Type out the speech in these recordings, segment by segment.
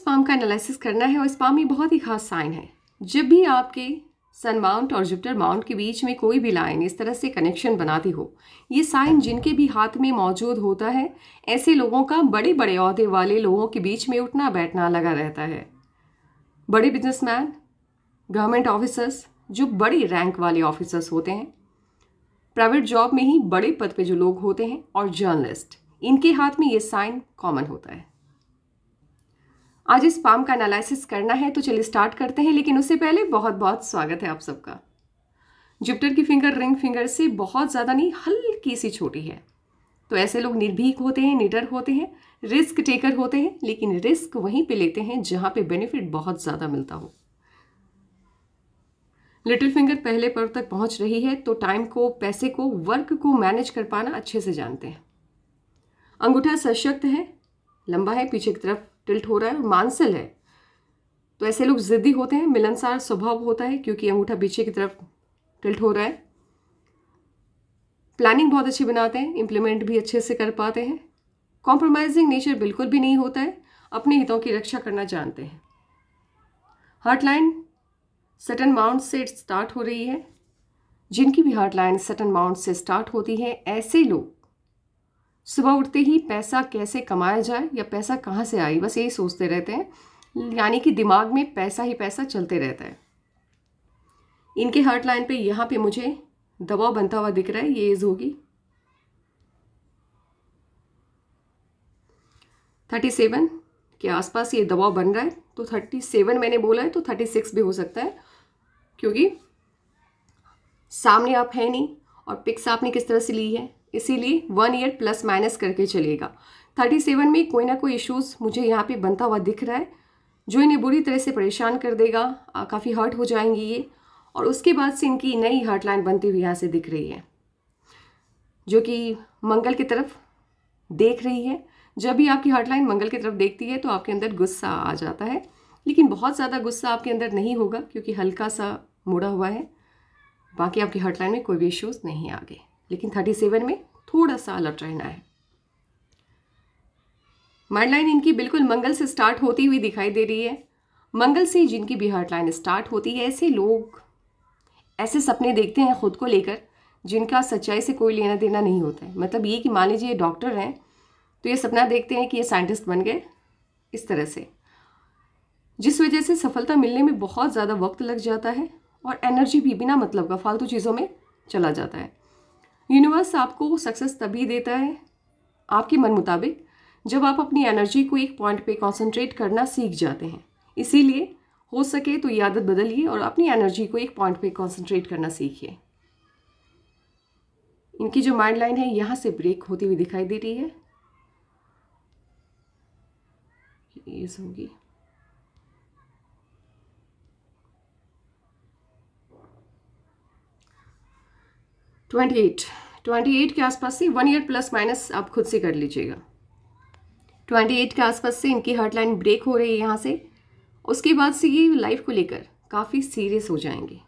Sperm का analysis करना है और स्पाम ये बहुत ही खास साइन है। जब भी आपके सन माउंट और जुपिटर माउंट के बीच में कोई भी लाइन इस तरह से कनेक्शन बनाती हो, ये साइन जिनके भी हाथ में मौजूद होता है, ऐसे लोगों का बड़े बड़े ओहदे वाले लोगों के बीच में उठना बैठना लगा रहता है। बड़े बिजनेसमैन, गवर्नमेंट ऑफिसर्स, जो बड़ी रैंक वाले ऑफिसर्स होते हैं, प्राइवेट जॉब में ही बड़े पद पे जो लोग होते हैं, और जर्नलिस्ट, इनके हाथ में ये साइन कॉमन होता है। आज इस स्पाम का एनालिसिस करना है, तो चलिए स्टार्ट करते हैं। लेकिन उससे पहले बहुत बहुत स्वागत है आप सबका। जुपिटर की फिंगर रिंग फिंगर से बहुत ज़्यादा नहीं, हल्की सी छोटी है। तो ऐसे लोग निर्भीक होते हैं, निडर होते हैं, रिस्क टेकर होते हैं, लेकिन रिस्क वहीं पे लेते हैं जहाँ पे बेनिफिट बहुत ज़्यादा मिलता हो। लिटिल फिंगर पहले पर्व तक पहुँच रही है, तो टाइम को, पैसे को, वर्क को मैनेज कर पाना अच्छे से जानते हैं। अंगूठा सशक्त है, लंबा है, पीछे की तरफ टिल्ट हो रहा है और मांसल है। तो ऐसे लोग जिद्दी होते हैं, मिलनसार स्वभाव होता है क्योंकि अंगूठा पीछे की तरफ टिल्ट हो रहा है। प्लानिंग बहुत अच्छी बनाते हैं, इंप्लीमेंट भी अच्छे से कर पाते हैं। कॉम्प्रोमाइजिंग नेचर बिल्कुल भी नहीं होता है, अपने हितों की रक्षा करना जानते हैं। हार्ट लाइन सटन माउंट से स्टार्ट हो रही है। जिनकी भी हार्ट लाइन सटन माउंट से स्टार्ट होती है, ऐसे लोग सुबह उठते ही पैसा कैसे कमाया जाए या पैसा कहाँ से आए, बस यही सोचते रहते हैं। यानी कि दिमाग में पैसा ही पैसा चलते रहता है। इनके हार्ट लाइन पे यहाँ पे मुझे दबाव बनता हुआ दिख रहा है। ये एज होगी 37 के आसपास ये दबाव बन रहा है। तो 37 मैंने बोला है, तो 36 भी हो सकता है, क्योंकि सामने आप है नहीं और पिक्स आपने किस तरह से ली है, इसीलिए 1 ईयर प्लस माइनस करके चलिएगा। 37 में कोई ना कोई इश्यूज मुझे यहाँ पे बनता हुआ दिख रहा है, जो इन्हें बुरी तरह से परेशान कर देगा। काफ़ी हर्ट हो जाएंगी ये, और उसके बाद से इनकी नई हार्ट लाइन बनती हुई यहाँ से दिख रही है, जो कि मंगल की तरफ देख रही है। जब भी आपकी हार्ट लाइन मंगल की तरफ देखती है तो आपके अंदर गुस्सा आ जाता है, लेकिन बहुत ज़्यादा गुस्सा आपके अंदर नहीं होगा क्योंकि हल्का सा मुड़ा हुआ है। बाकी आपकी हार्ट लाइन में कोई भी इश्यूज नहीं आगे, लेकिन 37 में थोड़ा सा अलर्ट रहना है। माइंड लाइन इनकी बिल्कुल मंगल से स्टार्ट होती हुई दिखाई दे रही है। मंगल से जिनकी भी हार्ट लाइन स्टार्ट होती है, ऐसे लोग ऐसे सपने देखते हैं खुद को लेकर जिनका सच्चाई से कोई लेना देना नहीं होता है। मतलब ये कि मान लीजिए ये डॉक्टर हैं, तो ये सपना देखते हैं कि ये साइंटिस्ट बन गए, इस तरह से, जिस वजह से सफलता मिलने में बहुत ज़्यादा वक्त लग जाता है और एनर्जी भी बिना मतलब का फालतू चीज़ों में चला जाता है। यूनिवर्स आपको सक्सेस तभी देता है आपके मन मुताबिक जब आप अपनी एनर्जी को एक पॉइंट पे कंसंट्रेट करना सीख जाते हैं। इसीलिए हो सके तो ये आदत बदलिए और अपनी एनर्जी को एक पॉइंट पे कंसंट्रेट करना सीखिए। इनकी जो माइंड लाइन है यहाँ से ब्रेक होती हुई दिखाई दे रही है। ये होगी 28 के आसपास से 1 ईयर प्लस माइनस आप खुद से कर लीजिएगा। 28 के आसपास से इनकी हार्ट लाइन ब्रेक हो रही है यहाँ से। उसके बाद से ये लाइफ को लेकर काफ़ी सीरियस हो जाएंगे,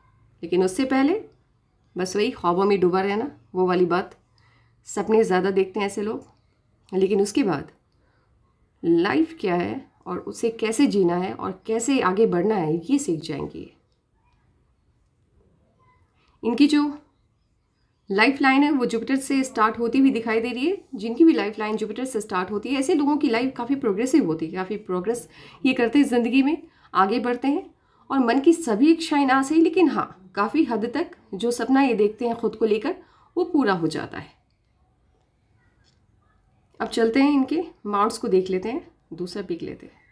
लेकिन उससे पहले बस वही ख्वाबों में डूबा रहना, वो वाली बात। सपने ज़्यादा देखते हैं ऐसे लोग, लेकिन उसके बाद लाइफ क्या है और उसे कैसे जीना है और कैसे आगे बढ़ना है ये सीख जाएंगी। इनकी जो लाइफ लाइन है वो जुपिटर से स्टार्ट होती हुई दिखाई दे रही है। जिनकी भी लाइफ लाइन जुपिटर से स्टार्ट होती है, ऐसे लोगों की लाइफ काफ़ी प्रोग्रेसिव होती है, काफ़ी प्रोग्रेस ये करते हैं, ज़िंदगी में आगे बढ़ते हैं और मन की सभी इच्छाएं ना सही, लेकिन हाँ काफ़ी हद तक जो सपना ये देखते हैं खुद को लेकर वो पूरा हो जाता है। अब चलते हैं इनके माउंट्स को देख लेते हैं, दूसरा पिक लेते हैं।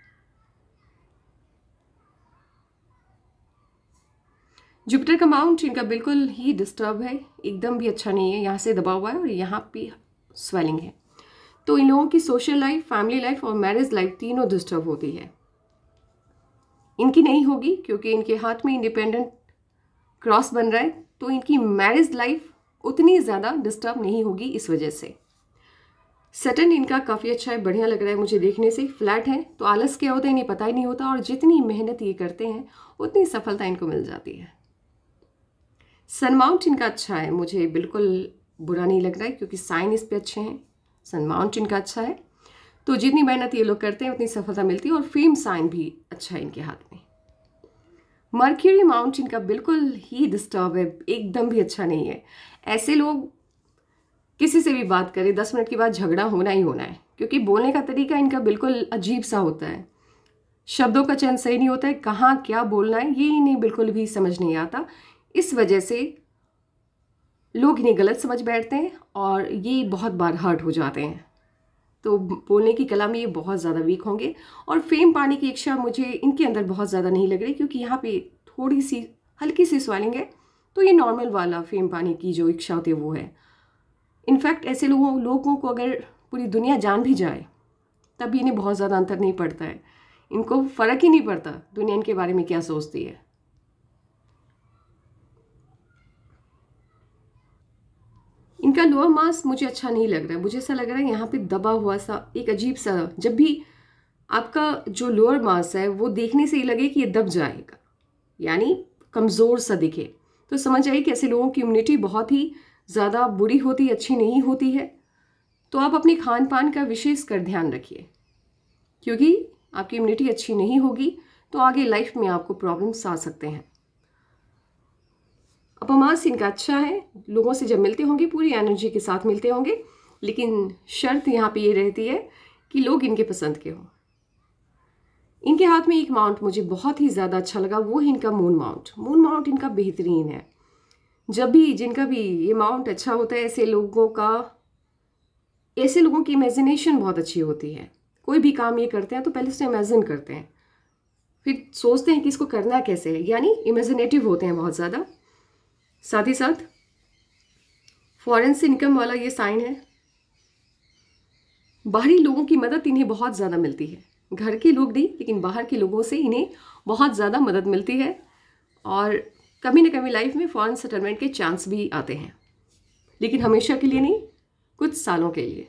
जुपिटर का माउंट इनका बिल्कुल ही डिस्टर्ब है, एकदम भी अच्छा नहीं है। यहाँ से दबा हुआ है और यहाँ पे स्वेलिंग है। तो इन लोगों की सोशल लाइफ, फैमिली लाइफ और मैरिज लाइफ तीनों डिस्टर्ब होती है। इनकी नहीं होगी क्योंकि इनके हाथ में इंडिपेंडेंट क्रॉस बन रहा है, तो इनकी मैरिज लाइफ उतनी ज़्यादा डिस्टर्ब नहीं होगी इस वजह से। सैटर्न इनका काफ़ी अच्छा है, बढ़िया लग रहा है मुझे देखने से। फ्लैट है तो आलस क्या होता है इन्हें पता ही नहीं होता, और जितनी मेहनत ये करते हैं उतनी सफलता इनको मिल जाती है। सन माउंट इनका अच्छा है, मुझे बिल्कुल बुरा नहीं लग रहा है क्योंकि साइन इस पे अच्छे हैं। सन माउंट इनका अच्छा है, तो जितनी मेहनत ये लोग करते हैं उतनी सफलता मिलती है। और फेम साइन भी अच्छा है इनके हाथ में। मर्क्यूरी माउंट इनका बिल्कुल ही डिस्टर्ब है, एकदम भी अच्छा नहीं है। ऐसे लोग किसी से भी बात करें 10 मिनट के बाद झगड़ा होना ही होना है, क्योंकि बोलने का तरीका इनका बिल्कुल अजीब सा होता है। शब्दों का चयन सही नहीं होता है, कहाँ क्या बोलना है ये इन्हें बिल्कुल भी समझ नहीं आता। इस वजह से लोग इन्हें गलत समझ बैठते हैं और ये बहुत बार हर्ट हो जाते हैं। तो बोलने की कला में ये बहुत ज़्यादा वीक होंगे। और फेम पाने की इच्छा मुझे इनके अंदर बहुत ज़्यादा नहीं लग रही, क्योंकि यहाँ पे थोड़ी सी हल्की सी स्वेलिंग है। तो ये नॉर्मल वाला फेम पाने की जो इच्छा होती है वो है। इनफैक्ट ऐसे लोगों को अगर पूरी दुनिया जान भी जाए तब भी इन्हें बहुत ज़्यादा अंतर नहीं पड़ता है। इनको फ़र्क ही नहीं पड़ता दुनिया इनके बारे में क्या सोचती है। इनका लोअर मास मुझे अच्छा नहीं लग रहा है। मुझे ऐसा लग रहा है यहाँ पे दबा हुआ सा एक अजीब सा, जब भी आपका जो लोअर मास है वो देखने से ही लगे कि ये दब जाएगा, यानी कमज़ोर सा दिखे, तो समझ आइए कि ऐसे लोगों की इम्यूनिटी बहुत ही ज़्यादा बुरी होती, अच्छी नहीं होती है। तो आप अपने खान पान का विशेष कर ध्यान रखिए, क्योंकि आपकी इम्यूनिटी अच्छी नहीं होगी तो आगे लाइफ में आपको प्रॉब्लम्स आ सकते हैं। अपमास इनका अच्छा है, लोगों से जब मिलते होंगे पूरी एनर्जी के साथ मिलते होंगे, लेकिन शर्त यहाँ पे ये रहती है कि लोग इनके पसंद के हों। इनके हाथ में एक माउंट मुझे बहुत ही ज़्यादा अच्छा लगा, वो है इनका मून माउंट। मून माउंट इनका बेहतरीन है। जब भी जिनका भी ये माउंट अच्छा होता है, ऐसे लोगों की इमेजिनेशन बहुत अच्छी होती है। कोई भी काम ये करते हैं तो पहले से इमेजिन करते हैं, फिर सोचते हैं कि इसको करना कैसे है, यानी इमेजिनेटिव होते हैं बहुत ज़्यादा। साथ ही साथ फॉरेन से इनकम वाला ये साइन है। बाहरी लोगों की मदद इन्हें बहुत ज़्यादा मिलती है, घर के लोग नहीं लेकिन बाहर के लोगों से इन्हें बहुत ज़्यादा मदद मिलती है। और कभी ना कभी लाइफ में फॉरेन सेटलमेंट के चांस भी आते हैं, लेकिन हमेशा के लिए नहीं, कुछ सालों के लिए।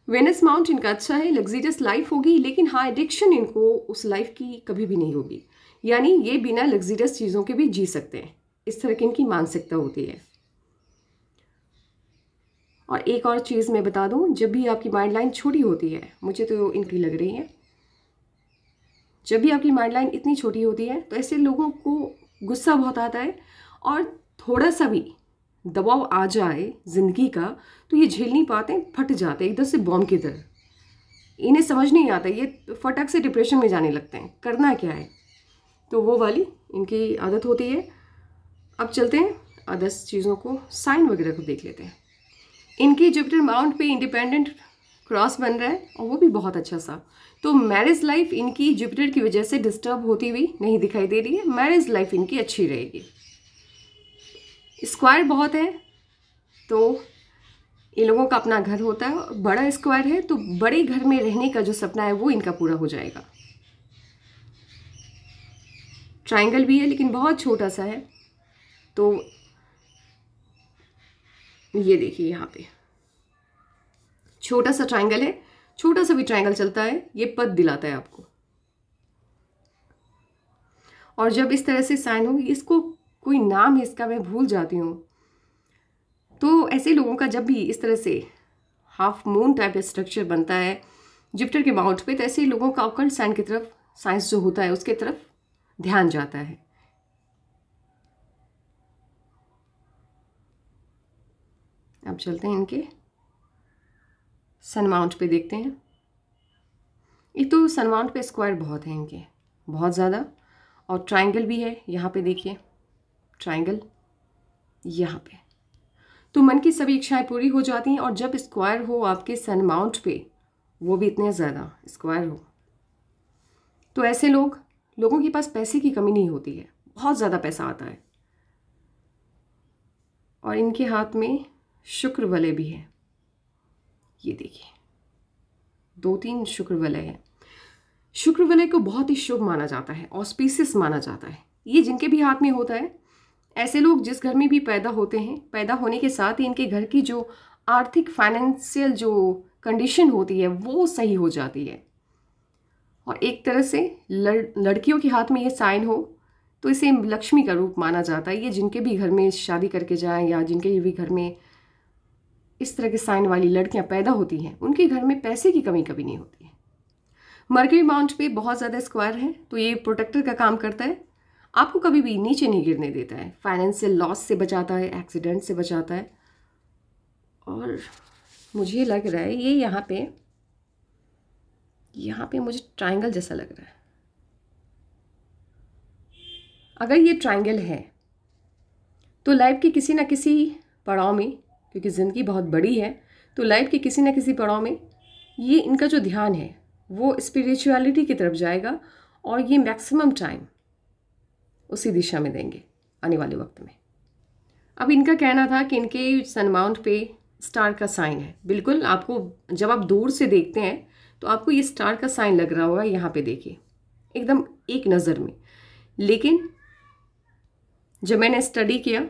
वेनस माउंट इनका अच्छा है, लग्जरियस लाइफ होगी, लेकिन हाँ एडिक्शन इनको उस लाइफ की कभी भी नहीं होगी, यानी ये बिना लग्जरियस चीज़ों के भी जी सकते हैं। इस तरह की इनकी मानसिकता होती है। और एक और चीज़ मैं बता दूं, जब भी आपकी माइंड लाइन छोटी होती है, मुझे तो इनकी लग रही है, जब भी आपकी माइंड लाइन इतनी छोटी होती है तो ऐसे लोगों को गुस्सा बहुत आता है, और थोड़ा सा भी दबाव आ जाए ज़िंदगी का तो ये झेल नहीं पाते, फट जाते एकदम से बॉम्ब की तरह। इन्हें समझ नहीं आता, ये फटक से डिप्रेशन में जाने लगते हैं, करना क्या है। तो वो वाली इनकी आदत होती है। अब चलते हैं अदर्स चीज़ों को, साइन वगैरह को देख लेते हैं। इनके जुपिटर माउंट पे इंडिपेंडेंट क्रॉस बन रहा है, और वो भी बहुत अच्छा सा। तो मैरिज लाइफ इनकी जुपिटर की वजह से डिस्टर्ब होती हुई नहीं दिखाई दे रही है। मैरिज लाइफ इनकी अच्छी रहेगी। स्क्वायर बहुत है, तो इन लोगों का अपना घर होता है, बड़ा स्क्वायर है, तो बड़े घर में रहने का जो सपना है वो इनका पूरा हो जाएगा। ट्रायंगल भी है लेकिन बहुत छोटा सा है, तो ये देखिए यहाँ पे छोटा सा ट्रायंगल है। छोटा सा भी ट्रायंगल चलता है, ये पद दिलाता है आपको। और जब इस तरह से साइन हो, इसको कोई नाम है इसका, मैं भूल जाती हूँ। तो ऐसे लोगों का जब भी इस तरह से हाफ मून टाइप का स्ट्रक्चर बनता है जुपिटर के माउंट पे, तो ऐसे लोगों का ऑकल्ट साइन की तरफ, साइंस जो होता है उसके तरफ ध्यान जाता है। अब चलते हैं इनके सन माउंट पे, देखते हैं। एक तो सन माउंट पे स्क्वायर बहुत है इनके, बहुत ज़्यादा, और ट्रायंगल भी है। यहाँ पे देखिए ट्रायंगल यहाँ पे, तो मन की सभी इच्छाएं पूरी हो जाती हैं। और जब स्क्वायर हो आपके सन माउंट पे, वो भी इतने ज़्यादा स्क्वायर हो, तो ऐसे लोगों के पास पैसे की कमी नहीं होती है, बहुत ज़्यादा पैसा आता है। और इनके हाथ में शुक्र वलय भी है, ये देखिए 2-3 शुक्र वलय है। शुक्र वलय को बहुत ही शुभ माना जाता है, ऑस्पिशियस माना जाता है। ये जिनके भी हाथ में होता है, ऐसे लोग जिस घर में भी पैदा होते हैं, पैदा होने के साथ ही इनके घर की जो आर्थिक फाइनेंशियल जो कंडीशन होती है वो सही हो जाती है। और एक तरह से लड़कियों के हाथ में ये साइन हो तो इसे लक्ष्मी का रूप माना जाता है। ये जिनके भी घर में शादी करके जाएं या जिनके भी घर में इस तरह के साइन वाली लड़कियां पैदा होती हैं, उनके घर में पैसे की कमी कभी नहीं होती है। मरकरी माउंट पे बहुत ज़्यादा स्क्वायर है, तो ये प्रोटेक्टर का काम करता है, आपको कभी भी नीचे नहीं गिरने देता है, फाइनेंशियल लॉस से बचाता है, एक्सीडेंट से बचाता है। और मुझे लग रहा है ये यहाँ पे मुझे ट्रायंगल जैसा लग रहा है। अगर ये ट्रायंगल है तो लाइफ के किसी ना किसी पड़ाव में, क्योंकि ज़िंदगी बहुत बड़ी है, तो लाइफ के किसी ना किसी पड़ाव में ये इनका जो ध्यान है वो स्पिरिचुअलिटी की तरफ जाएगा और ये मैक्सिमम टाइम उसी दिशा में देंगे आने वाले वक्त में। अब इनका कहना था कि इनके सन माउंट पे स्टार का साइन है। बिल्कुल, आपको जब आप दूर से देखते हैं तो आपको ये स्टार का साइन लग रहा होगा, यहाँ पे देखिए एकदम एक नज़र में। लेकिन जब मैंने स्टडी किया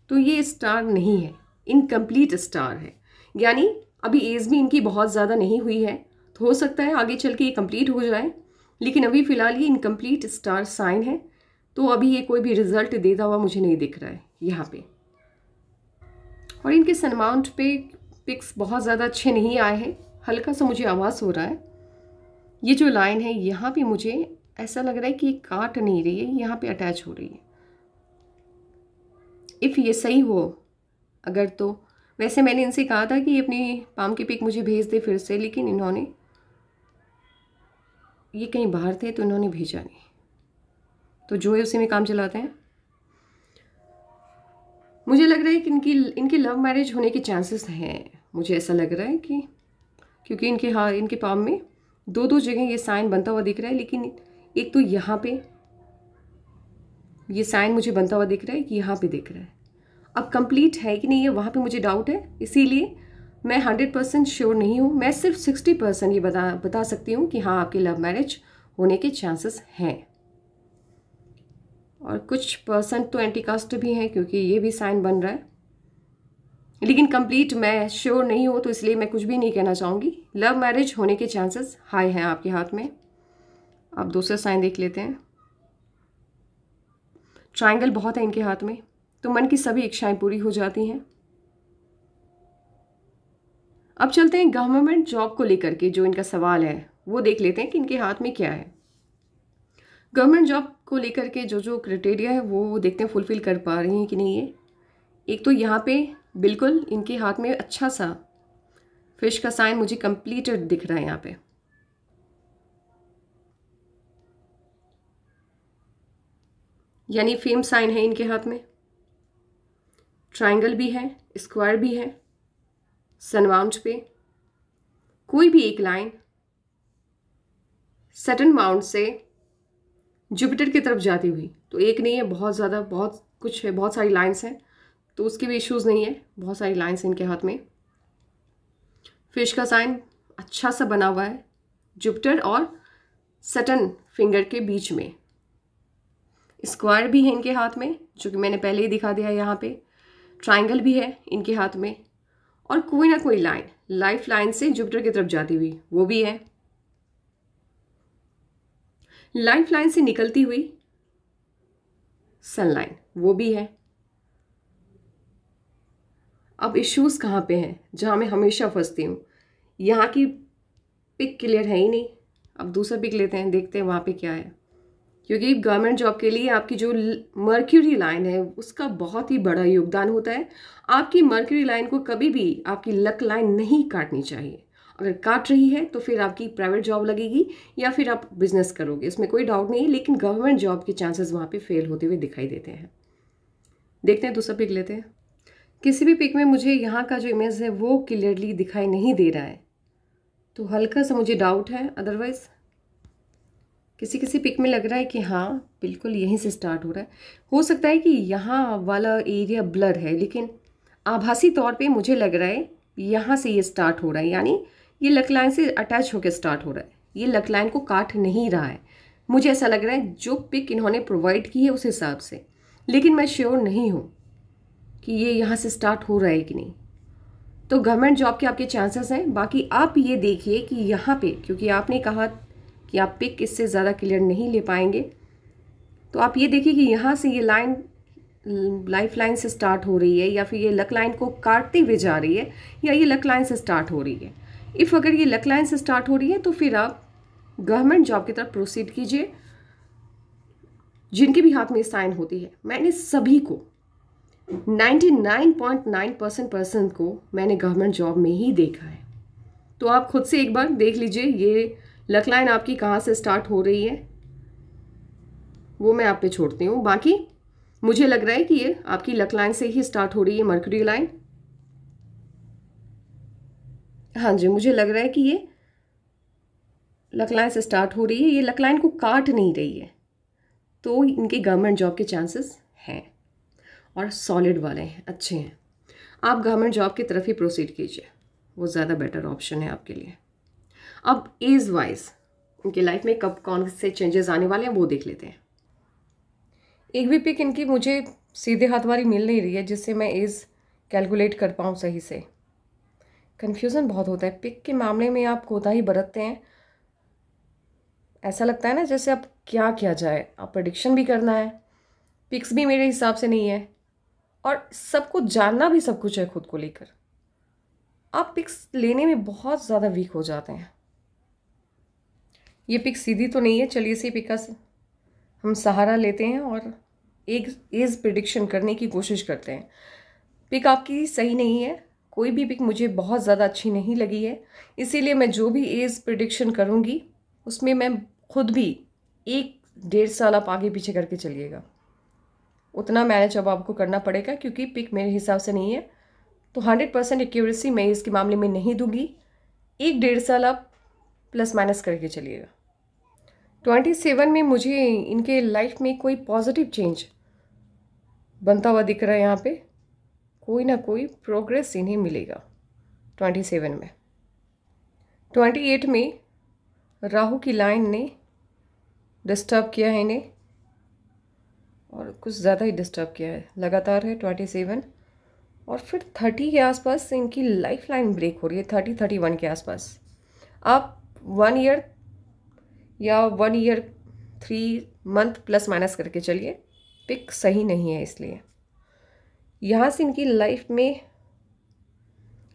तो ये स्टार नहीं है, इनकम्प्लीट स्टार है। यानी अभी एज भी इनकी बहुत ज़्यादा नहीं हुई है, तो हो सकता है आगे चल के ये कंप्लीट हो जाए, लेकिन अभी फ़िलहाल ये इनकम्प्लीट स्टार साइन है। तो अभी ये कोई भी रिजल्ट देता हुआ मुझे नहीं दिख रहा है यहाँ पे। और इनके सन माउंट पे पिक्स बहुत ज़्यादा अच्छे नहीं आए हैं, हल्का सा मुझे आवाज़ हो रहा है। ये जो लाइन है यहाँ पे मुझे ऐसा लग रहा है कि ये काट नहीं रही है, यहाँ पे अटैच हो रही है। इफ़ ये सही हो अगर, तो वैसे मैंने इनसे कहा था कि अपनी पाम की पिक मुझे भेज दे फिर से, लेकिन इन्होंने, ये कहीं बाहर थे तो इन्होंने भेजा नहीं, तो जो है उसी में काम चलाते हैं। मुझे लग रहा है कि इनकी लव मैरिज होने के चांसेस हैं। मुझे ऐसा लग रहा है कि क्योंकि इनके पाम में दो जगह ये साइन बनता हुआ दिख रहा है, लेकिन एक तो यहाँ पे ये साइन मुझे बनता हुआ दिख रहा है कि यहाँ पे दिख रहा है। अब कंप्लीट है कि नहीं है वहाँ पे मुझे डाउट है, इसीलिए मैं 100% श्योर नहीं हूँ। मैं सिर्फ 60% ये बता सकती हूँ कि हाँ, आपकी लव मैरिज होने के चांसेस हैं। और कुछ परसेंट तो एंटी कास्ट भी हैं, क्योंकि ये भी साइन बन रहा है। लेकिन कंप्लीट मैं श्योर नहीं हूँ, तो इसलिए मैं कुछ भी नहीं कहना चाहूँगी। लव मैरिज होने के चांसेस हाई हैं आपके हाथ में। आप दूसरा साइन देख लेते हैं। ट्रायंगल बहुत है इनके हाथ में, तो मन की सभी इच्छाएं पूरी हो जाती हैं। अब चलते हैं गवर्नमेंट जॉब को लेकर के, जो इनका सवाल है वो देख लेते हैं कि इनके हाथ में क्या है। गवर्नमेंट जॉब को लेकर के जो क्राइटेरिया है वो देखते हैं फुलफिल कर पा रही हैं कि नहीं है। एक तो यहाँ पे बिल्कुल इनके हाथ में अच्छा सा फिश का साइन मुझे कंप्लीटेड दिख रहा है यहाँ पे। यानी फेम साइन है इनके हाथ में, ट्रायंगल भी है, स्क्वायर भी है। सन माउंट पे कोई भी एक लाइन सैटर्न माउंट से जुपिटर की तरफ जाती हुई, तो एक नहीं है, बहुत ज़्यादा, बहुत कुछ है, बहुत सारी लाइंस हैं, तो उसके भी इश्यूज़ नहीं है। बहुत सारी लाइंस इनके हाथ में। फिश का साइन अच्छा सा बना हुआ है जुपिटर और सैटर्न फिंगर के बीच में। स्क्वायर भी है इनके हाथ में, जो कि मैंने पहले ही दिखा दिया है यहाँ पे। ट्रायंगल भी है इनके हाथ में, और कोई ना कोई लाइन लाइफ लाइन से जुपिटर की तरफ जाती हुई वो भी है। लाइफ लाइन से निकलती हुई सन लाइन वो भी है। अब इश्यूज कहाँ पे हैं जहाँ मैं हमेशा फंसती हूँ। यहाँ की पिक क्लियर है ही नहीं। अब दूसरा पिक लेते हैं, देखते हैं वहाँ पे क्या है। क्योंकि गवर्नमेंट जॉब के लिए आपकी जो मर्क्यूरी लाइन है उसका बहुत ही बड़ा योगदान होता है। आपकी मर्क्यूरी लाइन को कभी भी आपकी लक लाइन नहीं काटनी चाहिए। अगर काट रही है तो फिर आपकी प्राइवेट जॉब लगेगी या फिर आप बिजनेस करोगे, इसमें कोई डाउट नहीं है। लेकिन गवर्नमेंट जॉब के चांसेस वहाँ पे फेल होते हुए दिखाई देते हैं। देखते हैं, दूसरा पिक लेते हैं। किसी भी पिक में मुझे यहाँ का जो इमेज है वो क्लियरली दिखाई नहीं दे रहा है, तो हल्का सा मुझे डाउट है। अदरवाइज किसी पिक में लग रहा है कि हाँ बिल्कुल यहीं से स्टार्ट हो रहा है। हो सकता है कि यहाँ वाला एरिया ब्लर है, लेकिन आभासी तौर पे मुझे लग रहा है यहाँ से ये स्टार्ट हो रहा है। यानी ये लक लाइन से अटैच होकर स्टार्ट हो रहा है, ये लक लाइन को काट नहीं रहा है। मुझे ऐसा लग रहा है जो पिक इन्होंने प्रोवाइड की है उस हिसाब से, लेकिन मैं श्योर नहीं हूँ कि ये यहाँ से स्टार्ट हो रहा है कि नहीं। तो गवर्नमेंट जॉब के आपके चांसेस हैं। बाकी आप ये देखिए कि यहाँ पे, क्योंकि आपने कहा कि आप पिक इससे ज़्यादा क्लियर नहीं ले पाएंगे, तो आप ये देखिए कि यहाँ से ये लाइन लाइफ लाइन से स्टार्ट हो रही है, या फिर ये लक लाइन को काटते हुए जा रही है, या ये लक लाइन से स्टार्ट हो रही है। इफ़ अगर ये लक लाइन से स्टार्ट हो रही है तो फिर आप गवर्नमेंट जॉब की तरफ प्रोसीड कीजिए। जिनके भी हाथ में साइन होती है, मैंने सभी को 99.9% पर्सन को मैंने गवर्नमेंट जॉब में ही देखा है। तो आप खुद से एक बार देख लीजिए ये लक लाइन आपकी कहाँ से स्टार्ट हो रही है, वो मैं आप पे छोड़ती हूँ। बाकी मुझे लग रहा है कि ये आपकी लक लाइन से ही स्टार्ट हो रही है, मर्करी लाइन। हाँ जी, मुझे लग रहा है कि ये लक लाइन से स्टार्ट हो रही है, ये लक लाइन को काट नहीं रही है, तो इनके गवर्नमेंट जॉब के चांसेस हैं और सॉलिड वाले हैं, अच्छे हैं। आप गवर्नमेंट जॉब की तरफ ही प्रोसीड कीजिए, वो ज़्यादा बेटर ऑप्शन है आपके लिए। अब एज वाइज इनकी लाइफ में कब कौन से चेंजेस आने वाले हैं वो देख लेते हैं। एक भी पिक इनकी मुझे सीधे हाथ वाली मिल नहीं रही है जिससे मैं एज कैलकुलेट कर पाऊँ सही से। कन्फ्यूज़न बहुत होता है पिक के मामले में, आप कोताही बरतते हैं। ऐसा लगता है ना जैसे अब क्या किया जाए, अब प्रेडिक्शन भी करना है, पिक्स भी मेरे हिसाब से नहीं है, और सबको जानना भी सब कुछ है खुद को लेकर। आप पिक्स लेने में बहुत ज़्यादा वीक हो जाते हैं। ये पिक सीधी तो नहीं है, चलिए इसी पिक का हम सहारा लेते हैं और एक एज प्रेडिक्शन करने की कोशिश करते हैं। पिक आपकी सही नहीं है, कोई भी पिक मुझे बहुत ज़्यादा अच्छी नहीं लगी है, इसीलिए मैं जो भी एज प्रेडिक्शन करूँगी उसमें मैं खुद भी 1-1.5 साल आप आगे पीछे करके चलिएगा, उतना मैनेज अब आपको करना पड़ेगा, क्योंकि पिक मेरे हिसाब से नहीं है। तो 100% एक्यूरेसी मैं इसके मामले में नहीं दूंगी। 1-1.5 साल आप प्लस माइनस करके चलिएगा। 27 में मुझे इनके लाइफ में कोई पॉजिटिव चेंज बनता हुआ दिख रहा है। यहाँ पे कोई ना कोई प्रोग्रेस इन्हें मिलेगा 27 में। 28 में राहु की लाइन ने डिस्टर्ब किया है इन्हें, और कुछ ज़्यादा ही डिस्टर्ब किया है, लगातार है 27। और फिर 30 के आसपास इनकी लाइफ लाइन ब्रेक हो रही है, 30-31 के आसपास। आप 1 ईयर या 1 ईयर 3 मंथ प्लस माइनस करके चलिए, पिक सही नहीं है। इसलिए यहाँ से इनकी लाइफ में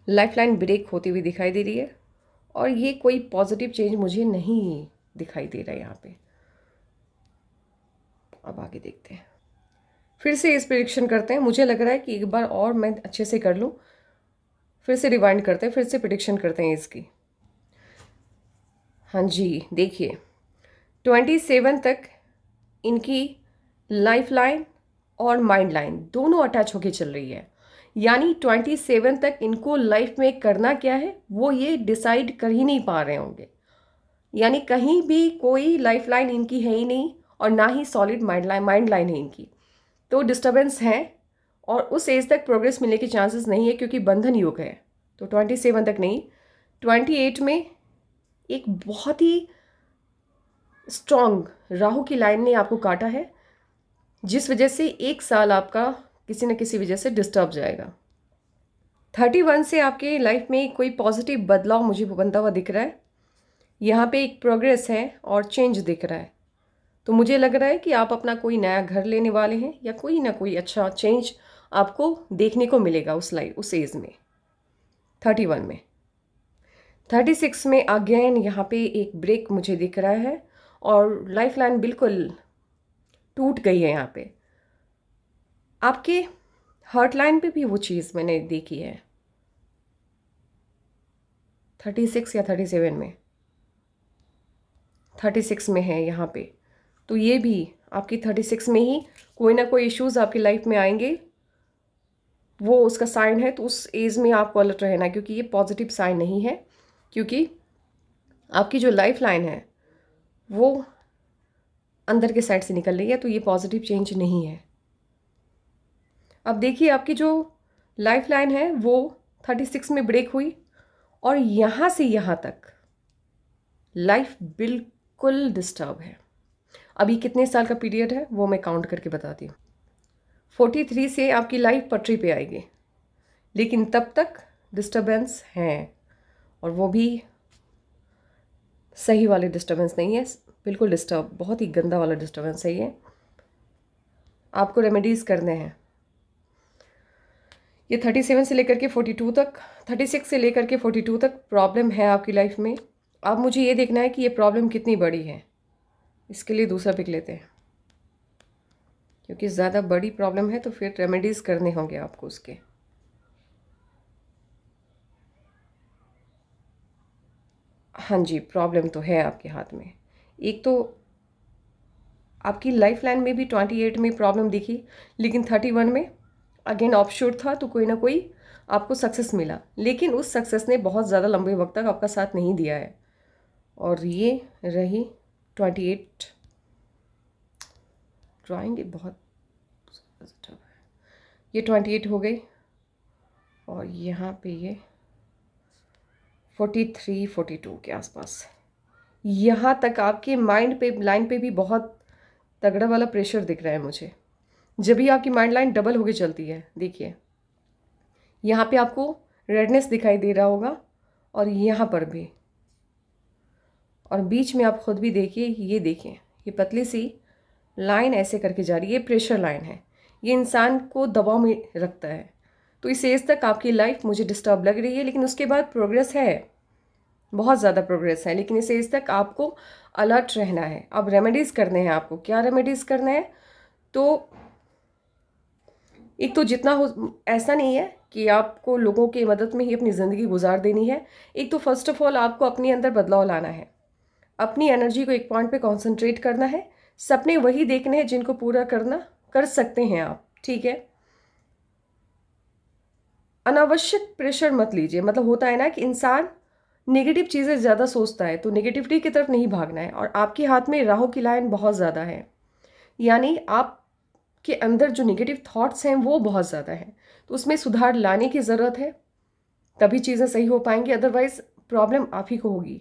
लाइफ लाइन ब्रेक होती हुई दिखाई दे रही है, और ये कोई पॉजिटिव चेंज मुझे नहीं दिखाई दे रहा है यहाँ पे। अब आगे देखते हैं, फिर से इस प्रेडिक्शन करते हैं। मुझे लग रहा है कि एक बार और मैं अच्छे से कर लूँ, फिर से रिवाइंड करते हैं, फिर से प्रेडिक्शन करते हैं इसकी। हाँ जी, देखिए 27 तक इनकी लाइफ लाइन और माइंड लाइन दोनों अटैच होके चल रही है, यानी 27 तक इनको लाइफ में करना क्या है वो ये डिसाइड कर ही नहीं पा रहे होंगे। यानी कहीं भी कोई लाइफ लाइन इनकी है ही नहीं, और ना ही सॉलिड माइंड लाइन है इनकी, तो डिस्टर्बेंस है, और उस एज तक प्रोग्रेस मिलने के चांसेस नहीं है, क्योंकि बंधन योग है। तो 27 तक नहीं, 28 में एक बहुत ही स्ट्रॉन्ग राहु की लाइन ने आपको काटा है, जिस वजह से 1 साल आपका किसी न किसी वजह से डिस्टर्ब जाएगा। 31 से आपके लाइफ में कोई पॉजिटिव बदलाव मुझे बनता हुआ दिख रहा है। यहाँ पे एक प्रोग्रेस है और चेंज दिख रहा है। तो मुझे लग रहा है कि आप अपना कोई नया घर लेने वाले हैं, या कोई ना कोई अच्छा चेंज आपको देखने को मिलेगा उस एज में। 31 में 36 में अगेन यहाँ पे एक ब्रेक मुझे दिख रहा है, और लाइफ लाइन बिल्कुल टूट गई है। यहाँ पे आपके हार्ट लाइन पे भी वो चीज़ मैंने देखी है 36 या 37 में, 36 में है यहाँ पे। तो ये भी आपकी 36 में ही कोई ना कोई इश्यूज़ आपकी लाइफ में आएंगे, वो उसका साइन है। तो उस एज में आपको अलर्ट रहना, क्योंकि ये पॉजिटिव साइन नहीं है, क्योंकि आपकी जो लाइफ लाइन है वो अंदर के साइड से निकल रही है, तो ये पॉजिटिव चेंज नहीं है। अब देखिए आपकी जो लाइफ लाइन है वो 36 में ब्रेक हुई, और यहाँ से यहाँ तक लाइफ बिल्कुल डिस्टर्ब है। अभी कितने साल का पीरियड है वो मैं काउंट करके बताती हूँ। 43 से आपकी लाइफ पटरी पे आएगी, लेकिन तब तक डिस्टर्बेंस हैं, और वो भी सही वाले डिस्टर्बेंस नहीं है, बिल्कुल डिस्टर्ब, बहुत ही गंदा वाला डिस्टर्बेंस है ये। आपको रेमेडीज़ करने हैं। ये 37 से लेकर के 42 तक, 36 से लेकर के 42 तक प्रॉब्लम है आपकी लाइफ में। अब मुझे ये देखना है कि ये प्रॉब्लम कितनी बड़ी है। इसके लिए दूसरा पिक लेते हैं, क्योंकि ज़्यादा बड़ी प्रॉब्लम है तो फिर रेमेडीज़ करने होंगे आपको उसके। हाँ जी, प्रॉब्लम तो है आपके हाथ में। एक तो आपकी लाइफ लाइन में भी 28 में प्रॉब्लम दिखी, लेकिन 31 में अगेन ऑफशोर था, तो कोई ना कोई आपको सक्सेस मिला, लेकिन उस सक्सेस ने बहुत ज़्यादा लंबे वक्त तक आपका साथ नहीं दिया है। और ये रही 28। ड्राइंग बहुत टफ है। ये 28 हो गई, और यहाँ पे ये 43 42 के आसपास। यहाँ तक आपके माइंड पे लाइन पे भी बहुत तगड़ा वाला प्रेशर दिख रहा है मुझे। जब भी आपकी माइंड लाइन डबल होके चलती है, देखिए यहाँ पे आपको रेडनेस दिखाई दे रहा होगा, और यहाँ पर भी, और बीच में आप खुद भी देखिए, ये देखिए ये पतली सी लाइन ऐसे करके जा रही है, ये प्रेशर लाइन है। ये इंसान को दबाव में रखता है। तो इस एज तक आपकी लाइफ मुझे डिस्टर्ब लग रही है, लेकिन उसके बाद प्रोग्रेस है, बहुत ज़्यादा प्रोग्रेस है। लेकिन इस एज तक आपको अलर्ट रहना है। अब रेमेडीज़ करने हैं आपको। क्या रेमेडीज़ करना है? तो एक तो जितना हो, ऐसा नहीं है कि आपको लोगों की मदद में ही अपनी ज़िंदगी गुजार देनी है। एक तो फर्स्ट ऑफ ऑल आपको अपने अंदर बदलाव लाना है, अपनी एनर्जी को एक पॉइंट पे कंसंट्रेट करना है। सपने वही देखने हैं जिनको पूरा कर सकते हैं आप, ठीक है। अनावश्यक प्रेशर मत लीजिए। मतलब होता है ना कि इंसान नेगेटिव चीज़ें ज़्यादा सोचता है, तो नेगेटिविटी की तरफ नहीं भागना है। और आपके हाथ में राहु की लाइन बहुत ज़्यादा है, यानी आपके अंदर जो नेगेटिव थॉट्स हैं वो बहुत ज़्यादा है, तो उसमें सुधार लाने की ज़रूरत है, तभी चीज़ें सही हो पाएंगी। अदरवाइज़ प्रॉब्लम आप ही को होगी।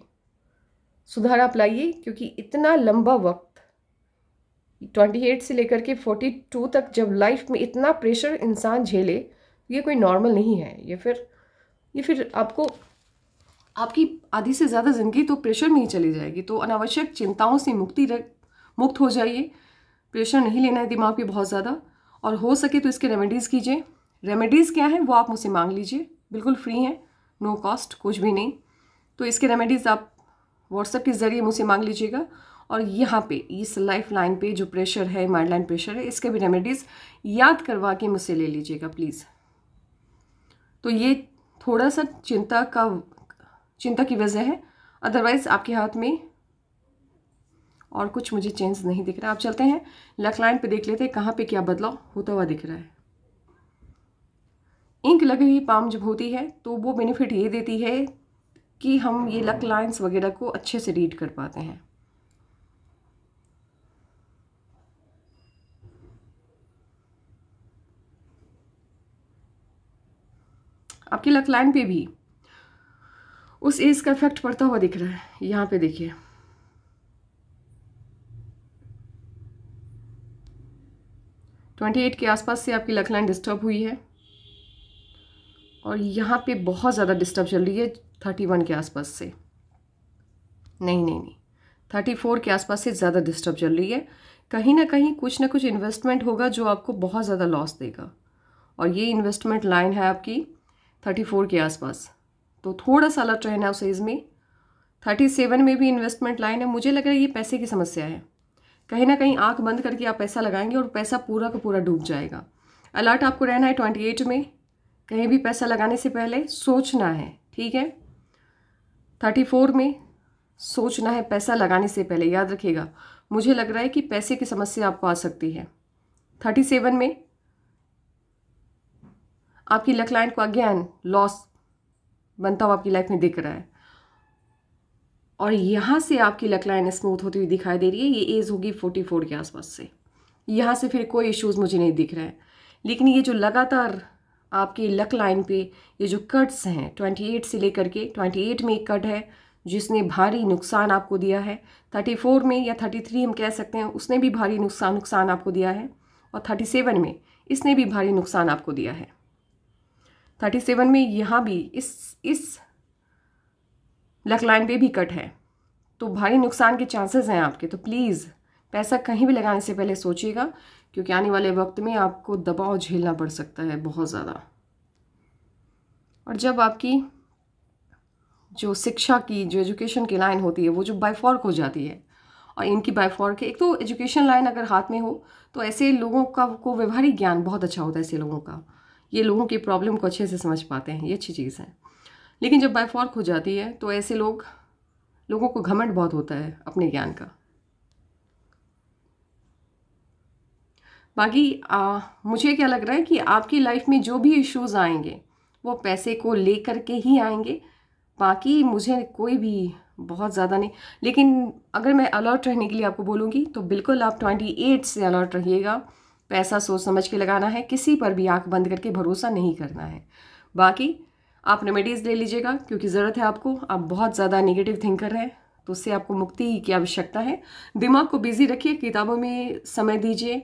सुधार आप लाइए, क्योंकि इतना लंबा वक्त 28 से लेकर के 42 तक जब लाइफ में इतना प्रेशर इंसान झेले, ये कोई नॉर्मल नहीं है। ये फिर आपको आपकी आधी से ज़्यादा ज़िंदगी तो प्रेशर में ही चली जाएगी। तो अनावश्यक चिंताओं से मुक्त हो जाइए। प्रेशर नहीं लेना है दिमाग पे बहुत ज़्यादा, और हो सके तो इसके रेमेडीज़ कीजिए। रेमेडीज़ क्या है वो आप मुझसे मांग लीजिए, बिल्कुल फ्री हैं, नो कॉस्ट, कुछ भी नहीं। तो इसके रेमेडीज़ आप व्हाट्सएप के ज़रिए मुझसे मांग लीजिएगा। और यहाँ पे इस लाइफ लाइन पे जो प्रेशर है, माइंड लाइन प्रेशर है, इसके भी रेमेडीज़ याद करवा के मुझसे ले लीजिएगा प्लीज़। तो ये थोड़ा सा चिंता की वजह है, अदरवाइज़ आपके हाथ में और कुछ मुझे चेंज नहीं दिख रहा। आप चलते हैं लक लाइन पे, देख लेते हैं कहाँ पे क्या बदलाव होता हुआ दिख रहा है। इंक लगी हुई पाम जब होती है तो वो बेनिफिट ये देती है कि हम ये लक लाइन्स वगैरह को अच्छे से रीड कर पाते हैं। आपकी लक लाइन पे भी उस एज का इफेक्ट पड़ता हुआ दिख रहा है। यहाँ पे देखिए, ट्वेंटी 28 के आसपास से आपकी लक लाइन डिस्टर्ब हुई है, और यहाँ पे बहुत ज़्यादा डिस्टर्ब चल रही है 31 के आसपास से। नहीं, 34 के आसपास से ज़्यादा डिस्टर्ब चल रही है। कहीं ना कहीं कुछ ना कुछ इन्वेस्टमेंट होगा जो आपको बहुत ज़्यादा लॉस देगा, और ये इन्वेस्टमेंट लाइन है आपकी 34 के आसपास। तो थोड़ा सा अलर्ट रहना है उस एज में। 37 में भी इन्वेस्टमेंट लाइन है। मुझे लग रहा है ये पैसे की समस्या है। कहीं ना कहीं आंख बंद करके आप पैसा लगाएंगे और पैसा पूरा का पूरा डूब जाएगा। अलर्ट आपको रहना है 28 में। कहीं भी पैसा लगाने से पहले सोचना है, ठीक है। 34 में सोचना है पैसा लगाने से पहले, याद रखिएगा। मुझे लग रहा है कि पैसे की समस्या आपको आ सकती है। 37 में आपकी लक लाइन को अगेन लॉस बनता हुआ आपकी लाइफ में दिख रहा है, और यहाँ से आपकी लक लाइन स्मूथ होती हुई दिखाई दे रही है। ये एज होगी 44 के आसपास से। यहाँ से फिर कोई इश्यूज़ मुझे नहीं दिख रहा है। लेकिन ये जो लगातार आपकी लक लाइन पे ये जो कट्स हैं, 28 से लेकर के 28 में एक कट है जिसने भारी नुकसान आपको दिया है। 34 में या 33 हम कह सकते हैं, उसने भी भारी नुकसान आपको दिया है। और 37 में इसने भी भारी नुकसान आपको दिया है। 37 में यहाँ भी इस लक लाइन पे भी कट है, तो भारी नुकसान के चांसेस हैं आपके। तो प्लीज़ पैसा कहीं भी लगाने से पहले सोचिएगा, क्योंकि आने वाले वक्त में आपको दबाव झेलना पड़ सकता है बहुत ज़्यादा। और जब आपकी जो शिक्षा की, जो एजुकेशन की लाइन होती है, वो जो बायफॉर्क हो जाती है, और इनकी बायफॉर्क है, एक तो एजुकेशन लाइन अगर हाथ में हो तो ऐसे लोगों का को व्यवहारिक ज्ञान बहुत अच्छा होता है। ऐसे लोगों का, ये लोगों की प्रॉब्लम को अच्छे से समझ पाते हैं, ये अच्छी चीज़ है। लेकिन जब बायफॉर्क हो जाती है तो ऐसे लोगों को घमंड बहुत होता है अपने ज्ञान का। बाकी मुझे क्या लग रहा है कि आपकी लाइफ में जो भी इश्यूज़ आएंगे वो पैसे को लेकर के ही आएंगे। बाकी मुझे कोई भी बहुत ज़्यादा नहीं, लेकिन अगर मैं अलर्ट रहने के लिए आपको बोलूँगी तो बिल्कुल आप 28 से अलर्ट रहिएगा। पैसा सोच समझ के लगाना है, किसी पर भी आंख बंद करके भरोसा नहीं करना है। बाकी आप रेमेडीज़ ले लीजिएगा, क्योंकि ज़रूरत है आपको। आप बहुत ज़्यादा नेगेटिव थिंकर हैं, तो उससे आपको मुक्ति की आवश्यकता है। दिमाग को बिजी रखिए, किताबों में समय दीजिए।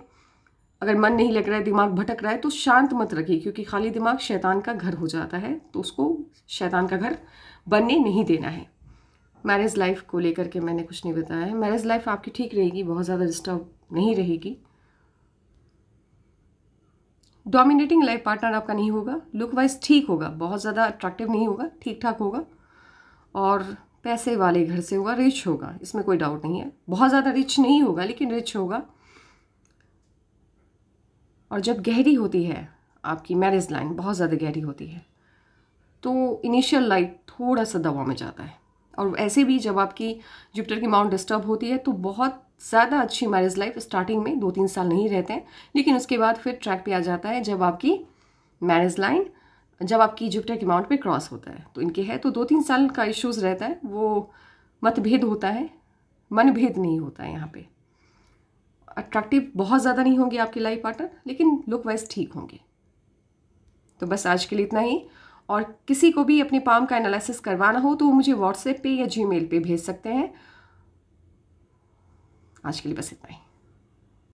अगर मन नहीं लग रहा है, दिमाग भटक रहा है, तो शांत मत रखिए, क्योंकि खाली दिमाग शैतान का घर हो जाता है, तो उसको शैतान का घर बनने नहीं देना है। मैरिज लाइफ को लेकर के मैंने कुछ नहीं बताया है। मैरिज लाइफ आपकी ठीक रहेगी, बहुत ज़्यादा डिस्टर्ब नहीं रहेगी। डोमिनेटिंग लाइफ पार्टनर आपका नहीं होगा। लुक वाइज ठीक होगा, बहुत ज़्यादा अट्रैक्टिव नहीं होगा, ठीक ठाक होगा, और पैसे वाले घर से होगा, रिच होगा, इसमें कोई डाउट नहीं है। बहुत ज़्यादा रिच नहीं होगा, लेकिन रिच होगा। और जब गहरी होती है आपकी मैरिज लाइन, बहुत ज़्यादा गहरी होती है, तो इनिशियल लाइफ थोड़ा सा दबाव में जाता है। और ऐसे भी जब आपकी जुपिटर की माउंट डिस्टर्ब होती है तो बहुत ज़्यादा अच्छी मैरिज लाइफ स्टार्टिंग में 2-3 साल नहीं रहते हैं, लेकिन उसके बाद फिर ट्रैक पे आ जाता है जब आपकी मैरिज लाइन, जब आपकी जुपिटर की माउंट पे क्रॉस होता है। तो इनके है तो 2-3 साल का इश्यूज़ रहता है, वो मतभेद होता है, मनभेद नहीं होता है। यहाँ पे अट्रैक्टिव बहुत ज़्यादा नहीं होंगे आपके लाइफ पार्टनर, लेकिन लुक वाइज ठीक होंगे। तो बस आज के लिए इतना ही। और किसी को भी अपनी पाम का एनालिसिस करवाना हो तो वो मुझे व्हाट्सएप पे या जीमेल पे भेज सकते हैं। आज के लिए बस इतना ही।